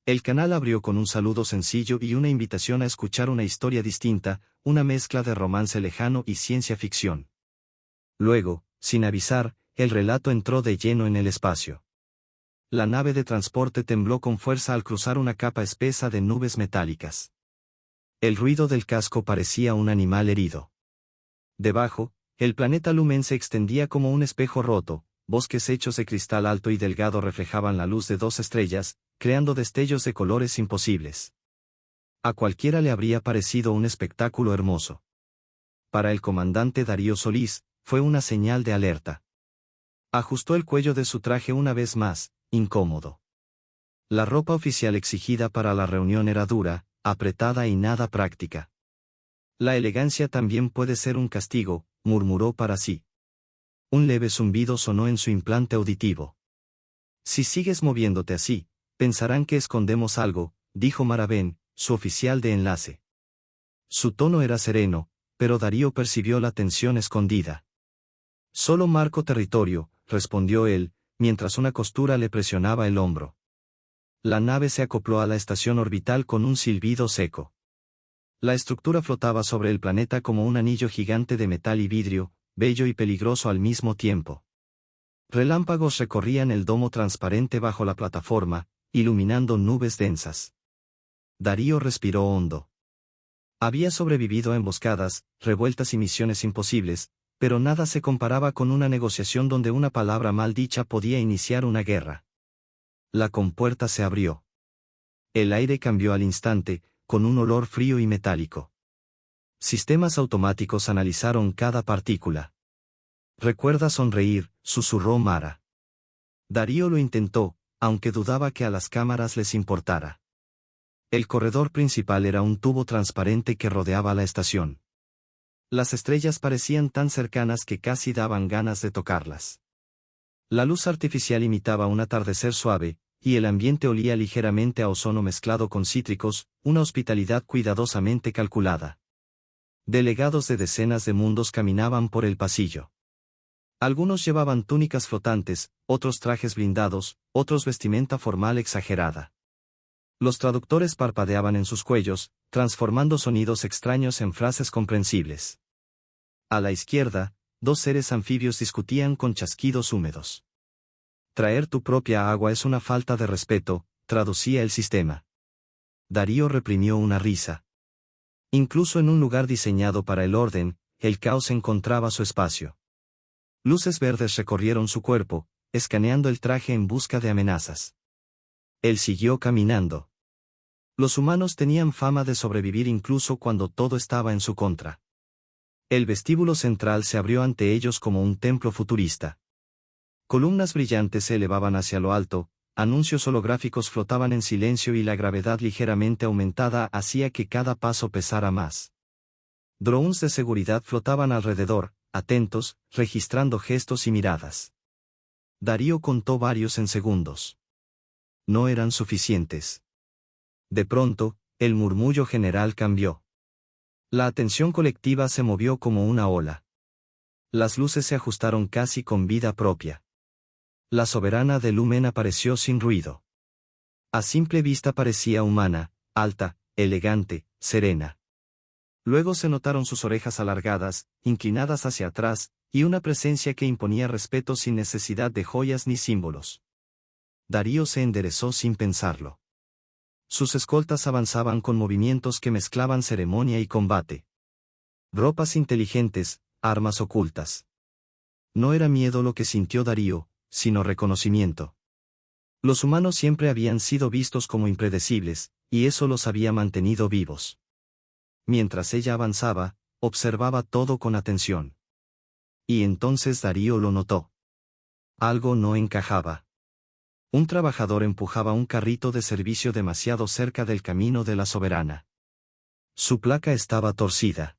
El canal abrió con un saludo sencillo y una invitación a escuchar una historia distinta, una mezcla de romance lejano y ciencia ficción. Luego, sin avisar, el relato entró de lleno en el espacio. La nave de transporte tembló con fuerza al cruzar una capa espesa de nubes metálicas. El ruido del casco parecía un animal herido. Debajo, el planeta Lumen se extendía como un espejo roto, bosques hechos de cristal alto y delgado reflejaban la luz de dos estrellas, creando destellos de colores imposibles. A cualquiera le habría parecido un espectáculo hermoso. Para el comandante Darío Solís, fue una señal de alerta. Ajustó el cuello de su traje una vez más, incómodo. La ropa oficial exigida para la reunión era dura, apretada y nada práctica. La elegancia también puede ser un castigo, murmuró para sí. Un leve zumbido sonó en su implante auditivo. Si sigues moviéndote así, pensarán que escondemos algo, dijo Maravén, su oficial de enlace. Su tono era sereno, pero Darío percibió la tensión escondida. Solo marco territorio, respondió él, mientras una costura le presionaba el hombro. La nave se acopló a la estación orbital con un silbido seco. La estructura flotaba sobre el planeta como un anillo gigante de metal y vidrio, bello y peligroso al mismo tiempo. Relámpagos recorrían el domo transparente bajo la plataforma, iluminando nubes densas. Darío respiró hondo. Había sobrevivido a emboscadas, revueltas y misiones imposibles, pero nada se comparaba con una negociación donde una palabra mal dicha podía iniciar una guerra. La compuerta se abrió. El aire cambió al instante, con un olor frío y metálico. Sistemas automáticos analizaron cada partícula. Recuerda sonreír, susurró Mara. Darío lo intentó, aunque dudaba que a las cámaras les importara. El corredor principal era un tubo transparente que rodeaba la estación. Las estrellas parecían tan cercanas que casi daban ganas de tocarlas. La luz artificial imitaba un atardecer suave, y el ambiente olía ligeramente a ozono mezclado con cítricos, una hospitalidad cuidadosamente calculada. Delegados de decenas de mundos caminaban por el pasillo. Algunos llevaban túnicas flotantes, otros trajes blindados, otros vestimenta formal exagerada. Los traductores parpadeaban en sus cuellos, transformando sonidos extraños en frases comprensibles. A la izquierda, dos seres anfibios discutían con chasquidos húmedos. Traer tu propia agua es una falta de respeto, traducía el sistema. Darío reprimió una risa. Incluso en un lugar diseñado para el orden, el caos encontraba su espacio. Luces verdes recorrieron su cuerpo, escaneando el traje en busca de amenazas. Él siguió caminando. Los humanos tenían fama de sobrevivir incluso cuando todo estaba en su contra. El vestíbulo central se abrió ante ellos como un templo futurista. Columnas brillantes se elevaban hacia lo alto, anuncios holográficos flotaban en silencio y la gravedad ligeramente aumentada hacía que cada paso pesara más. Drones de seguridad flotaban alrededor, atentos, registrando gestos y miradas. Darío contó varios en segundos. No eran suficientes. De pronto, el murmullo general cambió. La atención colectiva se movió como una ola. Las luces se ajustaron casi con vida propia. La soberana de Lumen apareció sin ruido. A simple vista parecía humana, alta, elegante, serena. Luego se notaron sus orejas alargadas, inclinadas hacia atrás, y una presencia que imponía respeto sin necesidad de joyas ni símbolos. Darío se enderezó sin pensarlo. Sus escoltas avanzaban con movimientos que mezclaban ceremonia y combate. Ropas inteligentes, armas ocultas. No era miedo lo que sintió Darío, sino reconocimiento. Los humanos siempre habían sido vistos como impredecibles, y eso los había mantenido vivos. Mientras ella avanzaba, observaba todo con atención. Y entonces Darío lo notó. Algo no encajaba. Un trabajador empujaba un carrito de servicio demasiado cerca del camino de la soberana. Su placa estaba torcida.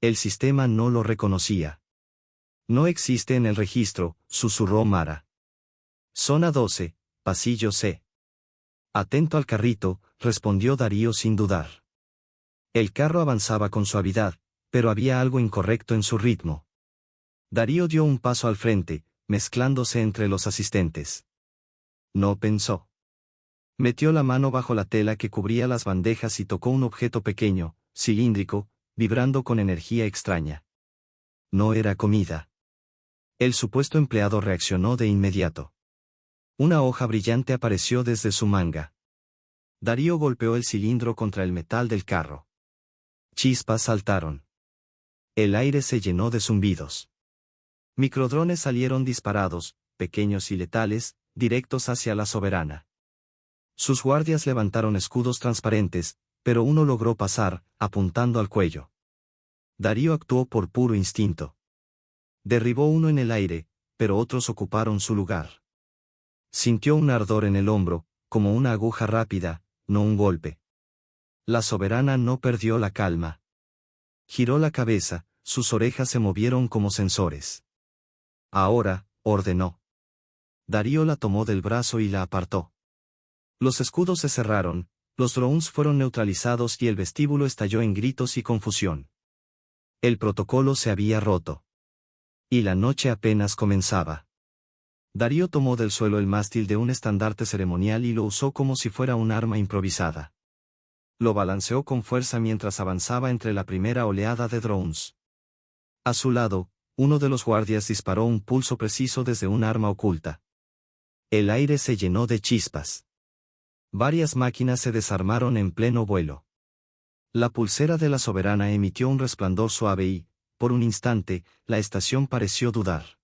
El sistema no lo reconocía. No existe en el registro, susurró Mara. Zona 12, pasillo C. Atento al carrito, respondió Darío sin dudar. El carro avanzaba con suavidad, pero había algo incorrecto en su ritmo. Darío dio un paso al frente, mezclándose entre los asistentes. No pensó. Metió la mano bajo la tela que cubría las bandejas y tocó un objeto pequeño, cilíndrico, vibrando con energía extraña. No era comida. El supuesto empleado reaccionó de inmediato. Una hoja brillante apareció desde su manga. Darío golpeó el cilindro contra el metal del carro. Chispas saltaron. El aire se llenó de zumbidos. Microdrones salieron disparados, pequeños y letales, directos hacia la soberana. Sus guardias levantaron escudos transparentes, pero uno logró pasar, apuntando al cuello. Darío actuó por puro instinto. Derribó uno en el aire, pero otros ocuparon su lugar. Sintió un ardor en el hombro, como una aguja rápida, no un golpe. La soberana no perdió la calma. Giró la cabeza, sus orejas se movieron como sensores. Ahora, ordenó. Darío la tomó del brazo y la apartó. Los escudos se cerraron, los drones fueron neutralizados y el vestíbulo estalló en gritos y confusión. El protocolo se había roto. Y la noche apenas comenzaba. Darío tomó del suelo el mástil de un estandarte ceremonial y lo usó como si fuera un arma improvisada. Lo balanceó con fuerza mientras avanzaba entre la primera oleada de drones. A su lado, uno de los guardias disparó un pulso preciso desde un arma oculta. El aire se llenó de chispas. Varias máquinas se desarmaron en pleno vuelo. La pulsera de la soberana emitió un resplandor suave y, por un instante, la estación pareció dudar.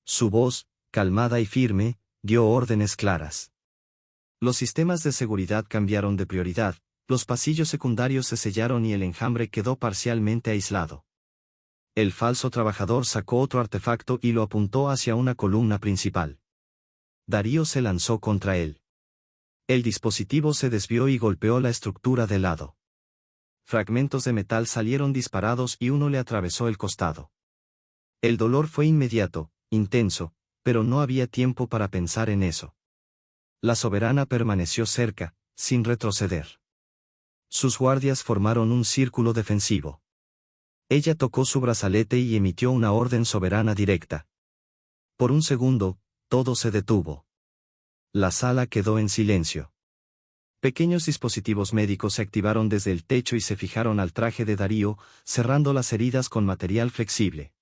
Su voz, calmada y firme, dio órdenes claras. Los sistemas de seguridad cambiaron de prioridad, los pasillos secundarios se sellaron y el enjambre quedó parcialmente aislado. El falso trabajador sacó otro artefacto y lo apuntó hacia una columna principal. Darío se lanzó contra él. El dispositivo se desvió y golpeó la estructura de lado. Fragmentos de metal salieron disparados y uno le atravesó el costado. El dolor fue inmediato, intenso, pero no había tiempo para pensar en eso. La soberana permaneció cerca, sin retroceder. Sus guardias formaron un círculo defensivo. Ella tocó su brazalete y emitió una orden soberana directa. Por un segundo, todo se detuvo. La sala quedó en silencio. Pequeños dispositivos médicos se activaron desde el techo y se fijaron al traje de Darío, cerrando las heridas con material flexible.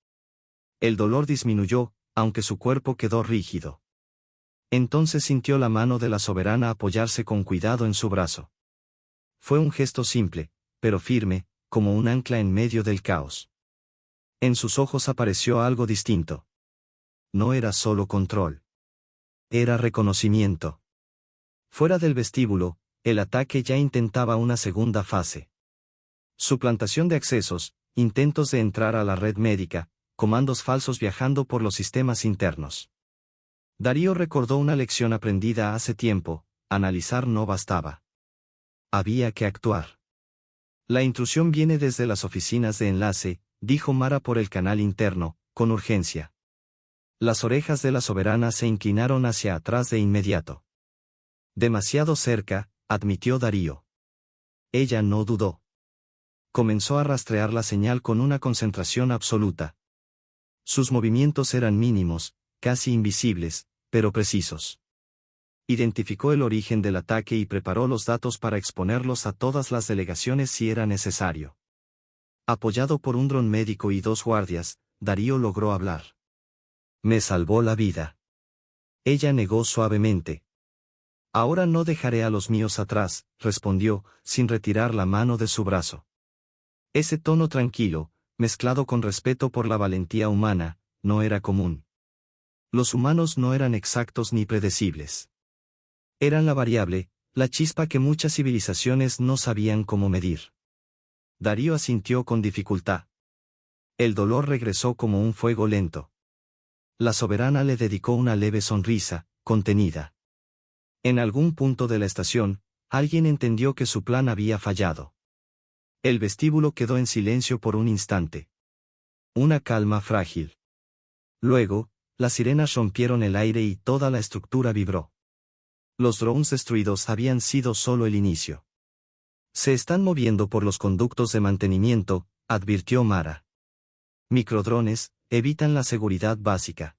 El dolor disminuyó, aunque su cuerpo quedó rígido. Entonces sintió la mano de la soberana apoyarse con cuidado en su brazo. Fue un gesto simple, pero firme, como un ancla en medio del caos. En sus ojos apareció algo distinto. No era solo control. Era reconocimiento. Fuera del vestíbulo, el ataque ya intentaba una segunda fase. Suplantación de accesos, intentos de entrar a la red médica, comandos falsos viajando por los sistemas internos. Darío recordó una lección aprendida hace tiempo: analizar no bastaba. Había que actuar. La intrusión viene desde las oficinas de enlace, dijo Mara por el canal interno, con urgencia. Las orejas de la soberana se inclinaron hacia atrás de inmediato. Demasiado cerca, admitió Darío. Ella no dudó. Comenzó a rastrear la señal con una concentración absoluta. Sus movimientos eran mínimos, casi invisibles, pero precisos. Identificó el origen del ataque y preparó los datos para exponerlos a todas las delegaciones si era necesario. Apoyado por un dron médico y 2 guardias, Darío logró hablar. Me salvó la vida. Ella negó suavemente. Ahora no dejaré a los míos atrás, respondió, sin retirar la mano de su brazo. Ese tono tranquilo, mezclado con respeto por la valentía humana, no era común. Los humanos no eran exactos ni predecibles. Eran la variable, la chispa que muchas civilizaciones no sabían cómo medir. Darío asintió con dificultad. El dolor regresó como un fuego lento. La soberana le dedicó una leve sonrisa, contenida. En algún punto de la estación, alguien entendió que su plan había fallado. El vestíbulo quedó en silencio por un instante. Una calma frágil. Luego, las sirenas rompieron el aire y toda la estructura vibró. Los drones destruidos habían sido solo el inicio. Se están moviendo por los conductos de mantenimiento, advirtió Mara. Microdrones, evitan la seguridad básica.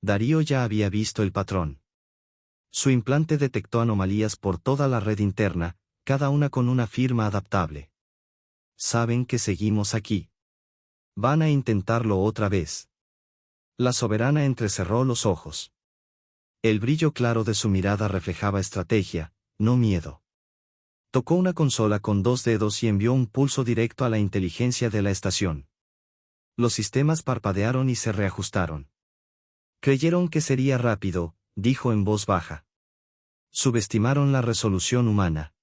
Darío ya había visto el patrón. Su implante detectó anomalías por toda la red interna, cada una con una firma adaptable. Saben que seguimos aquí. Van a intentarlo otra vez. La soberana entrecerró los ojos. El brillo claro de su mirada reflejaba estrategia, no miedo. Tocó una consola con 2 dedos y envió un pulso directo a la inteligencia de la estación. Los sistemas parpadearon y se reajustaron. Creyeron que sería rápido, dijo en voz baja. Subestimaron la resolución humana.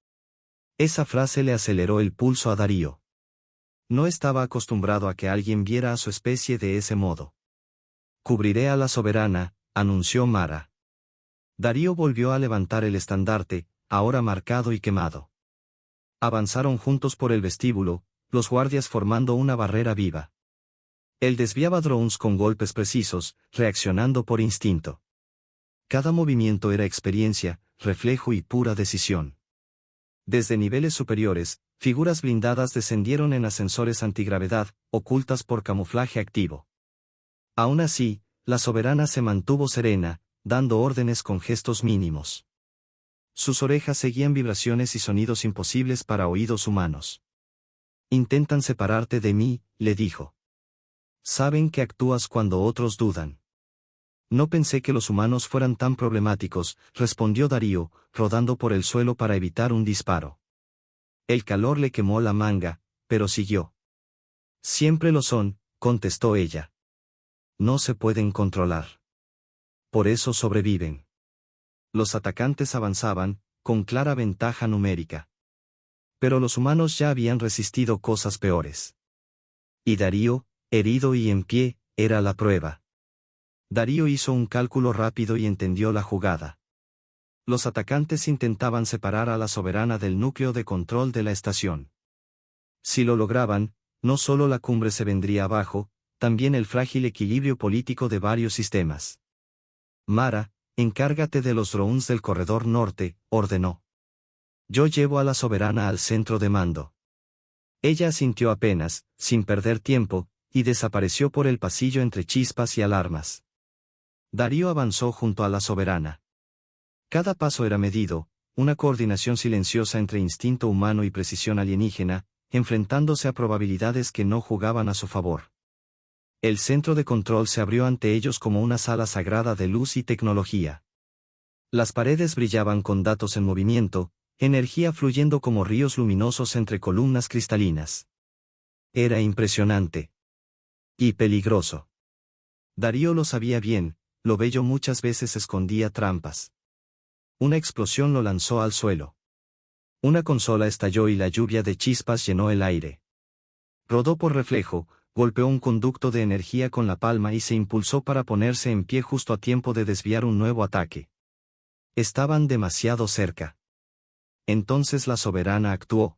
Esa frase le aceleró el pulso a Darío. No estaba acostumbrado a que alguien viera a su especie de ese modo. Cubriré a la soberana, anunció Mara. Darío volvió a levantar el estandarte, ahora marcado y quemado. Avanzaron juntos por el vestíbulo, los guardias formando una barrera viva. Él desviaba drones con golpes precisos, reaccionando por instinto. Cada movimiento era experiencia, reflejo y pura decisión. Desde niveles superiores, figuras blindadas descendieron en ascensores antigravedad, ocultas por camuflaje activo. Aún así, la soberana se mantuvo serena, dando órdenes con gestos mínimos. Sus orejas seguían vibraciones y sonidos imposibles para oídos humanos. Intentan separarte de mí, le dijo. Saben que actúas cuando otros dudan. No pensé que los humanos fueran tan problemáticos, respondió Darío, rodando por el suelo para evitar un disparo. El calor le quemó la manga, pero siguió. Siempre lo son, contestó ella. No se pueden controlar. Por eso sobreviven. Los atacantes avanzaban, con clara ventaja numérica. Pero los humanos ya habían resistido cosas peores. Y Darío, herido y en pie, era la prueba. Darío hizo un cálculo rápido y entendió la jugada. Los atacantes intentaban separar a la soberana del núcleo de control de la estación. Si lo lograban, no solo la cumbre se vendría abajo, también el frágil equilibrio político de varios sistemas. Mara, encárgate de los drones del corredor norte, ordenó. Yo llevo a la soberana al centro de mando. Ella asintió apenas, sin perder tiempo, y desapareció por el pasillo entre chispas y alarmas. Darío avanzó junto a la soberana. Cada paso era medido, una coordinación silenciosa entre instinto humano y precisión alienígena, enfrentándose a probabilidades que no jugaban a su favor. El centro de control se abrió ante ellos como una sala sagrada de luz y tecnología. Las paredes brillaban con datos en movimiento, energía fluyendo como ríos luminosos entre columnas cristalinas. Era impresionante. Y peligroso. Darío lo sabía bien, lo bello muchas veces escondía trampas. Una explosión lo lanzó al suelo. Una consola estalló y la lluvia de chispas llenó el aire. Rodó por reflejo, golpeó un conducto de energía con la palma y se impulsó para ponerse en pie justo a tiempo de desviar un nuevo ataque. Estaban demasiado cerca. Entonces la soberana actuó.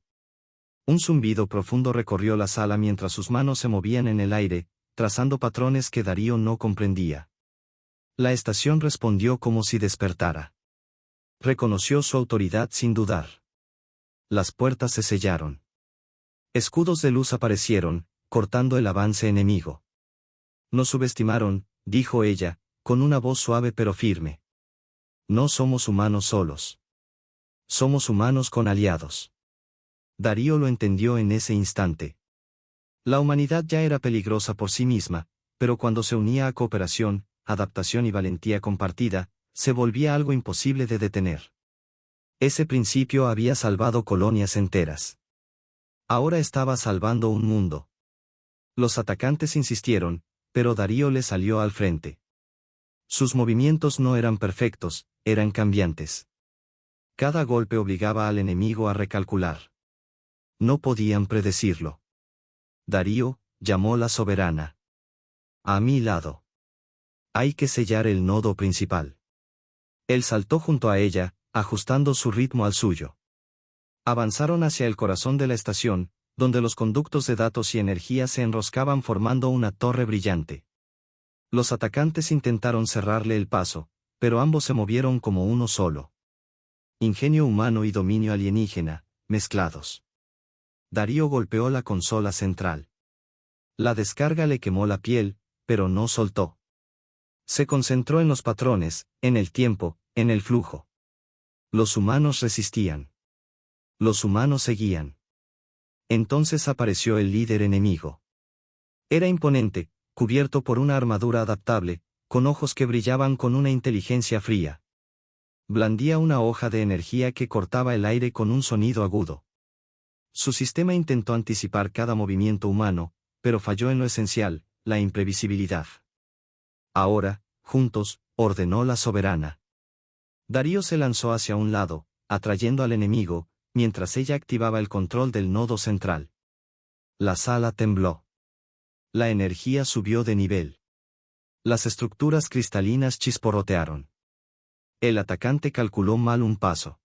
Un zumbido profundo recorrió la sala mientras sus manos se movían en el aire, trazando patrones que Darío no comprendía. La estación respondió como si despertara. Reconoció su autoridad sin dudar. Las puertas se sellaron. Escudos de luz aparecieron, cortando el avance enemigo. Nos subestimaron, dijo ella, con una voz suave pero firme. No somos humanos solos. Somos humanos con aliados. Darío lo entendió en ese instante. La humanidad ya era peligrosa por sí misma, pero cuando se unía a cooperación, adaptación y valentía compartida, se volvía algo imposible de detener. Ese principio había salvado colonias enteras. Ahora estaba salvando un mundo. Los atacantes insistieron, pero Darío le salió al frente. Sus movimientos no eran perfectos, eran cambiantes. Cada golpe obligaba al enemigo a recalcular. No podían predecirlo. Darío, llamó la soberana. A mi lado. Hay que sellar el nodo principal. Él saltó junto a ella, ajustando su ritmo al suyo. Avanzaron hacia el corazón de la estación, donde los conductos de datos y energía se enroscaban formando una torre brillante. Los atacantes intentaron cerrarle el paso, pero ambos se movieron como uno solo. Ingenio humano y dominio alienígena, mezclados. Darío golpeó la consola central. La descarga le quemó la piel, pero no soltó. Se concentró en los patrones, en el tiempo, en el flujo. Los humanos resistían. Los humanos seguían. Entonces apareció el líder enemigo. Era imponente, cubierto por una armadura adaptable, con ojos que brillaban con una inteligencia fría. Blandía una hoja de energía que cortaba el aire con un sonido agudo. Su sistema intentó anticipar cada movimiento humano, pero falló en lo esencial, la imprevisibilidad. Ahora, juntos, ordenó la soberana. Darío se lanzó hacia un lado, atrayendo al enemigo, mientras ella activaba el control del nodo central. La sala tembló. La energía subió de nivel. Las estructuras cristalinas chisporrotearon. El atacante calculó mal un paso.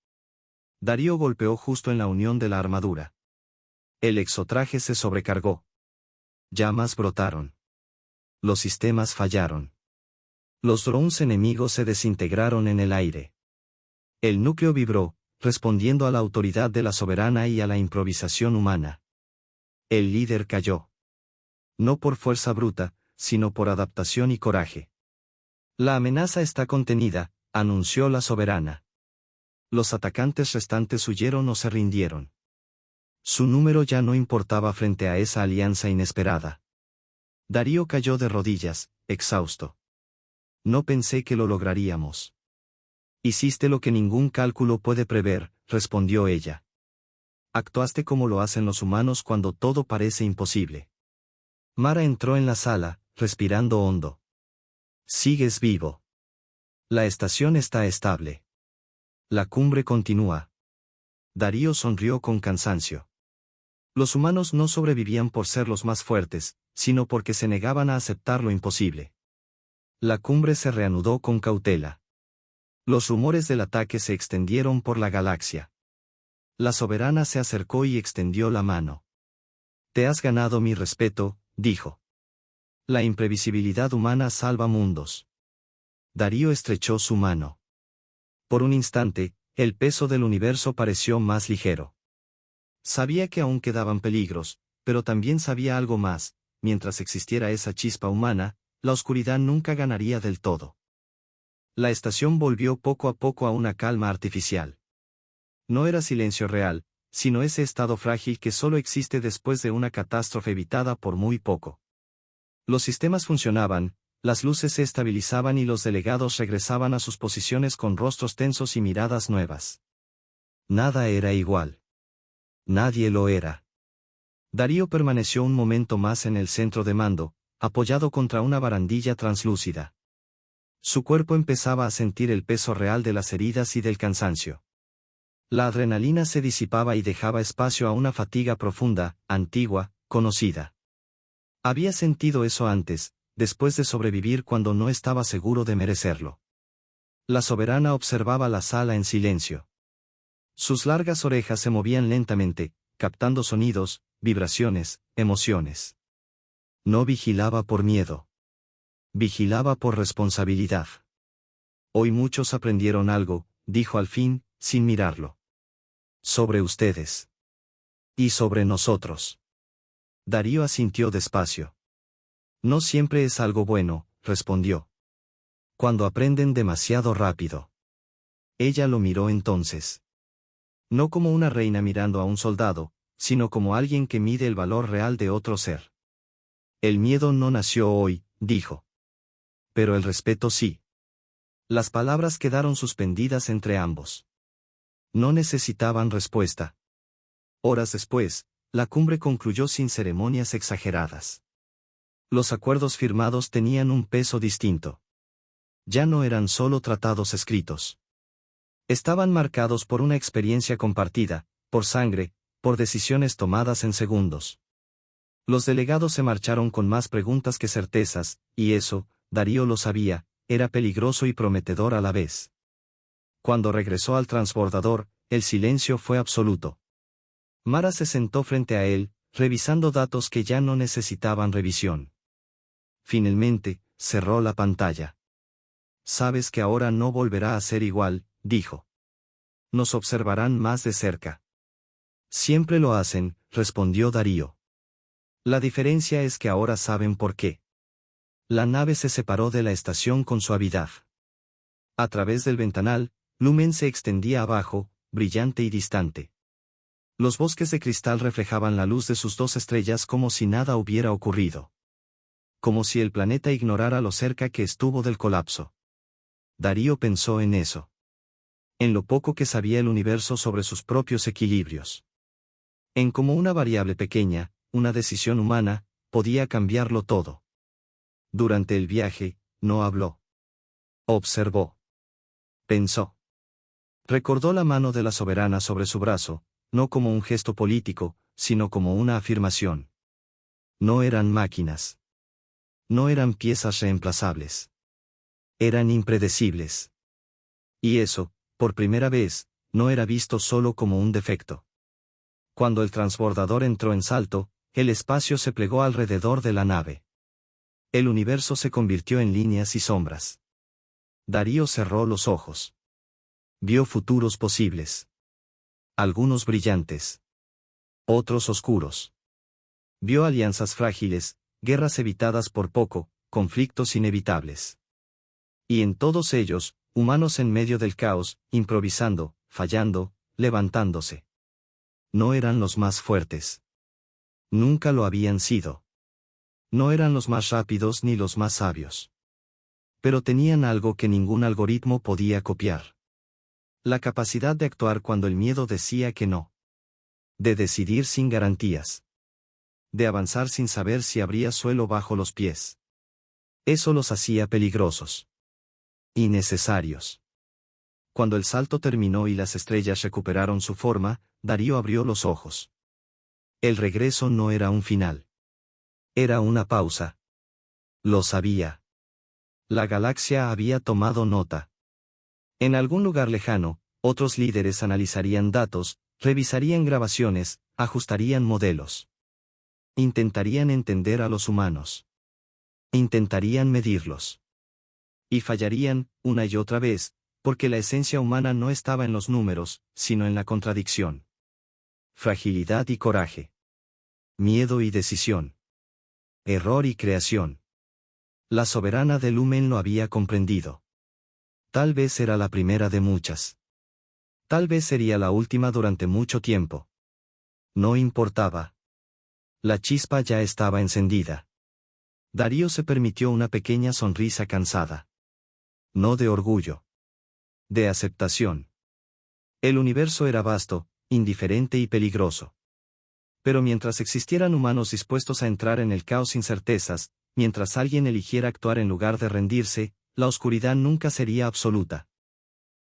Darío golpeó justo en la unión de la armadura. El exotraje se sobrecargó. Llamas brotaron. Los sistemas fallaron. Los drones enemigos se desintegraron en el aire. El núcleo vibró, respondiendo a la autoridad de la soberana y a la improvisación humana. El líder cayó. No por fuerza bruta, sino por adaptación y coraje. La amenaza está contenida, anunció la soberana. Los atacantes restantes huyeron o se rindieron. Su número ya no importaba frente a esa alianza inesperada. Darío cayó de rodillas, exhausto. No pensé que lo lograríamos. Hiciste lo que ningún cálculo puede prever, respondió ella. Actuaste como lo hacen los humanos cuando todo parece imposible. Mara entró en la sala, respirando hondo. Sigues vivo. La estación está estable. La cumbre continúa. Darío sonrió con cansancio. Los humanos no sobrevivían por ser los más fuertes, sino porque se negaban a aceptar lo imposible. La cumbre se reanudó con cautela. Los rumores del ataque se extendieron por la galaxia. La soberana se acercó y extendió la mano. Te has ganado mi respeto, dijo. La imprevisibilidad humana salva mundos. Darío estrechó su mano. Por un instante, el peso del universo pareció más ligero. Sabía que aún quedaban peligros, pero también sabía algo más: mientras existiera esa chispa humana, la oscuridad nunca ganaría del todo. La estación volvió poco a poco a una calma artificial. No era silencio real, sino ese estado frágil que solo existe después de una catástrofe evitada por muy poco. Los sistemas funcionaban, las luces se estabilizaban y los delegados regresaban a sus posiciones con rostros tensos y miradas nuevas. Nada era igual. Nadie lo era. Darío permaneció un momento más en el centro de mando, apoyado contra una barandilla translúcida. Su cuerpo empezaba a sentir el peso real de las heridas y del cansancio. La adrenalina se disipaba y dejaba espacio a una fatiga profunda, antigua, conocida. Había sentido eso antes, después de sobrevivir cuando no estaba seguro de merecerlo. La soberana observaba la sala en silencio. Sus largas orejas se movían lentamente, captando sonidos, vibraciones, emociones. No vigilaba por miedo. Vigilaba por responsabilidad. Hoy muchos aprendieron algo, dijo al fin, sin mirarlo. Sobre ustedes. Y sobre nosotros. Darío asintió despacio. No siempre es algo bueno, respondió. Cuando aprenden demasiado rápido. Ella lo miró entonces. No como una reina mirando a un soldado, sino como alguien que mide el valor real de otro ser. El miedo no nació hoy, dijo. Pero el respeto sí. Las palabras quedaron suspendidas entre ambos. No necesitaban respuesta. Horas después, la cumbre concluyó sin ceremonias exageradas. Los acuerdos firmados tenían un peso distinto. Ya no eran solo tratados escritos. Estaban marcados por una experiencia compartida, por sangre, por decisiones tomadas en segundos. Los delegados se marcharon con más preguntas que certezas, y eso, Darío lo sabía, era peligroso y prometedor a la vez. Cuando regresó al transbordador, el silencio fue absoluto. Mara se sentó frente a él, revisando datos que ya no necesitaban revisión. Finalmente, cerró la pantalla. Sabes que ahora no volverá a ser igual, dijo. Nos observarán más de cerca. Siempre lo hacen, respondió Darío. La diferencia es que ahora saben por qué. La nave se separó de la estación con suavidad. A través del ventanal, Lumen se extendía abajo, brillante y distante. Los bosques de cristal reflejaban la luz de sus dos estrellas como si nada hubiera ocurrido. Como si el planeta ignorara lo cerca que estuvo del colapso. Darío pensó en eso. En lo poco que sabía el universo sobre sus propios equilibrios. En cómo una variable pequeña, una decisión humana, podía cambiarlo todo. Durante el viaje, no habló. Observó. Pensó. Recordó la mano de la soberana sobre su brazo, no como un gesto político, sino como una afirmación. No eran máquinas. No eran piezas reemplazables. Eran impredecibles. Y eso, por primera vez, no era visto solo como un defecto. Cuando el transbordador entró en salto, el espacio se plegó alrededor de la nave. El universo se convirtió en líneas y sombras. Darío cerró los ojos. Vio futuros posibles. Algunos brillantes. Otros oscuros. Vio alianzas frágiles, guerras evitadas por poco, conflictos inevitables. Y en todos ellos, humanos en medio del caos, improvisando, fallando, levantándose. No eran los más fuertes. Nunca lo habían sido. No eran los más rápidos ni los más sabios. Pero tenían algo que ningún algoritmo podía copiar. La capacidad de actuar cuando el miedo decía que no. De decidir sin garantías. De avanzar sin saber si habría suelo bajo los pies. Eso los hacía peligrosos. Y necesarios. Cuando el salto terminó y las estrellas recuperaron su forma, Darío abrió los ojos. El regreso no era un final. Era una pausa. Lo sabía. La galaxia había tomado nota. En algún lugar lejano, otros líderes analizarían datos, revisarían grabaciones, ajustarían modelos. Intentarían entender a los humanos. Intentarían medirlos. Y fallarían, una y otra vez, porque la esencia humana no estaba en los números, sino en la contradicción. Fragilidad y coraje. Miedo y decisión. Error y creación. La soberana de Lumen lo había comprendido. Tal vez era la primera de muchas. Tal vez sería la última durante mucho tiempo. No importaba. La chispa ya estaba encendida. Darío se permitió una pequeña sonrisa cansada. No de orgullo. De aceptación. El universo era vasto, indiferente y peligroso. Pero mientras existieran humanos dispuestos a entrar en el caos sin certezas, mientras alguien eligiera actuar en lugar de rendirse, la oscuridad nunca sería absoluta.